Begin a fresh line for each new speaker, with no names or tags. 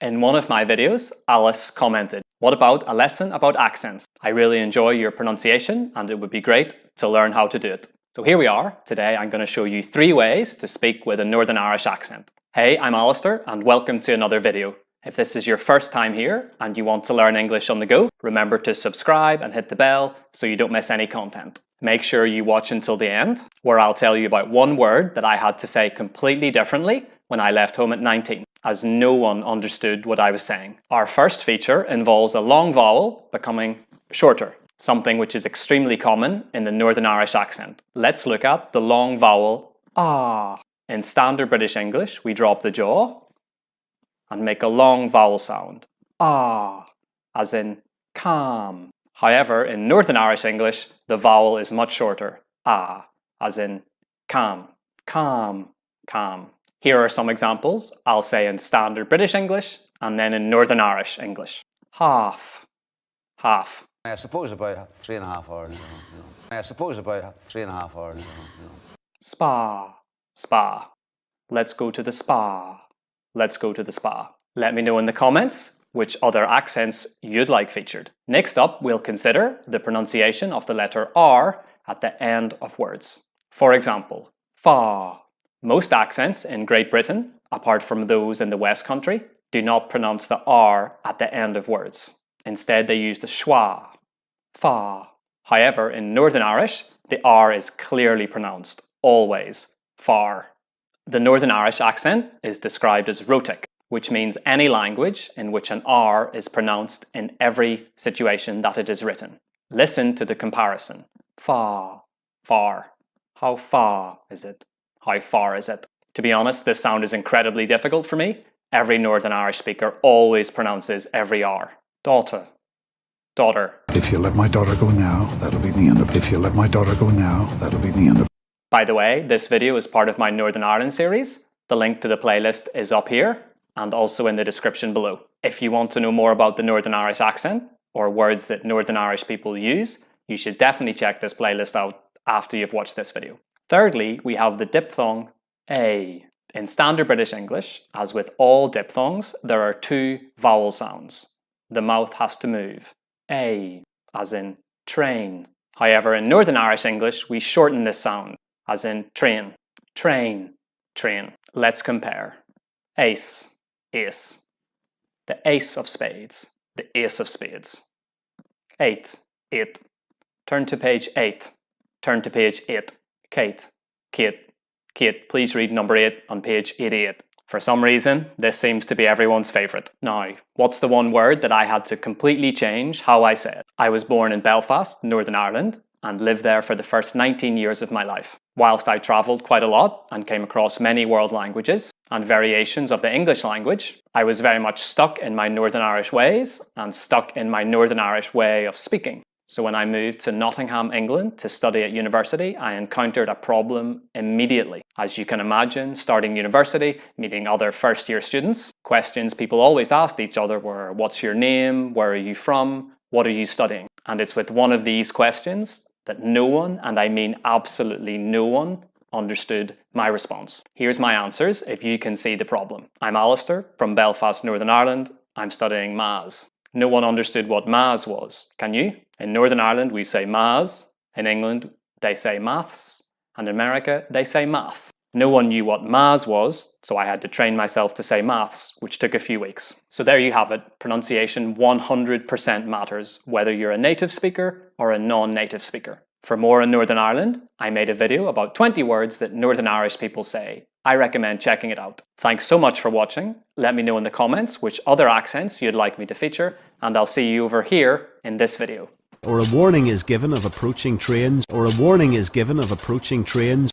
In one of my videos, Alice commented, "What about a lesson about accents? I really enjoy your pronunciation and it would be great to learn how to do it." So here we are. Today I'm going to show you 3 ways to speak with a Northern Irish accent. Hey, I'm Alistair and welcome to another video. If this is your first time here and you want to learn English on the go, remember to subscribe and hit the bell so you don't miss any content. Make sure you watch until the end, where I'll tell you about one word that I had to say completely differently when I left home at 19, as no one understood what I was saying. Our first feature involves a long vowel becoming shorter, something which is extremely common in the Northern Irish accent. Let's look at the long vowel ah. In standard British English, we drop the jaw and make a long vowel sound, ah, as in calm. However, in Northern Irish English, the vowel is much shorter, ah, as in calm, calm, calm. Here are some examples. I'll say in standard British English and then in Northern Irish English. Half, half.
I suppose about 3.5 hours. I suppose about 3.5 hours.
Spa, spa. Let's go to the spa. Let's go to the spa. Let me know in the comments which other accents you'd like featured. Next up, we'll consider the pronunciation of the letter R at the end of words. For example, fa. Most accents in Great Britain, apart from those in the West Country, do not pronounce the R at the end of words. Instead, they use the schwa, fa. However, in Northern Irish, the R is clearly pronounced, always, far. The Northern Irish accent is described as rhotic, which means any language in which an R is pronounced in every situation that it is written. Listen to the comparison. Fa, far. How far is it? How far is it? To be honest, this sound is incredibly difficult for me. Every Northern Irish speaker always pronounces every R. Daughter, daughter.
If you let my daughter go now, that'll be the end of it. If you let my daughter go now, that'll be the end of it.
By the way, this video is part of my Northern Ireland series. The link to the playlist is up here and also in the description below. If you want to know more about the Northern Irish accent or words that Northern Irish people use, you should definitely check this playlist out after you've watched this video. Thirdly, we have the diphthong A. In standard British English, as with all diphthongs, there are 2 vowel sounds. The mouth has to move. A, as in train. However, in Northern Irish English, we shorten this sound, as in train, train, train. Let's compare. Ace, ace. The ace of spades, the ace of spades. 8, 8. Turn to page 8. Turn to page 8. Kate, Kate, Kate. Please read number 8 on page 88. For some reason, this seems to be everyone's favourite. Now, what's the one word that I had to completely change how I say it? I was born in Belfast, Northern Ireland, and lived there for the first 19 years of my life. Whilst I travelled quite a lot and came across many world languages and variations of the English language, I was very much stuck in my Northern Irish ways and stuck in my Northern Irish way of speaking. So when I moved to Nottingham, England to study at university, I encountered a problem immediately. As you can imagine, starting university, meeting other first-year students, questions people always asked each other were, what's your name? Where are you from? What are you studying? And it's with one of these questions that no one, and I mean absolutely no one, understood my response. Here's my answers if you can see the problem. I'm Alistair from Belfast, Northern Ireland. I'm studying maths. No one understood what maths was. Can you? In Northern Ireland, we say maths. In England, they say maths. And in America, they say math. No one knew what maths was, so I had to train myself to say maths, which took a few weeks. So there you have it. Pronunciation 100% matters, whether you're a native speaker or a non-native speaker. For more on Northern Ireland, I made a video about 20 words that Northern Irish people say. I recommend checking it out. Thanks so much for watching. Let me know in the comments which other accents you'd like me to feature, and I'll see you over here in this video.
Or a warning is given of approaching trains. Or a warning is given of approaching trains.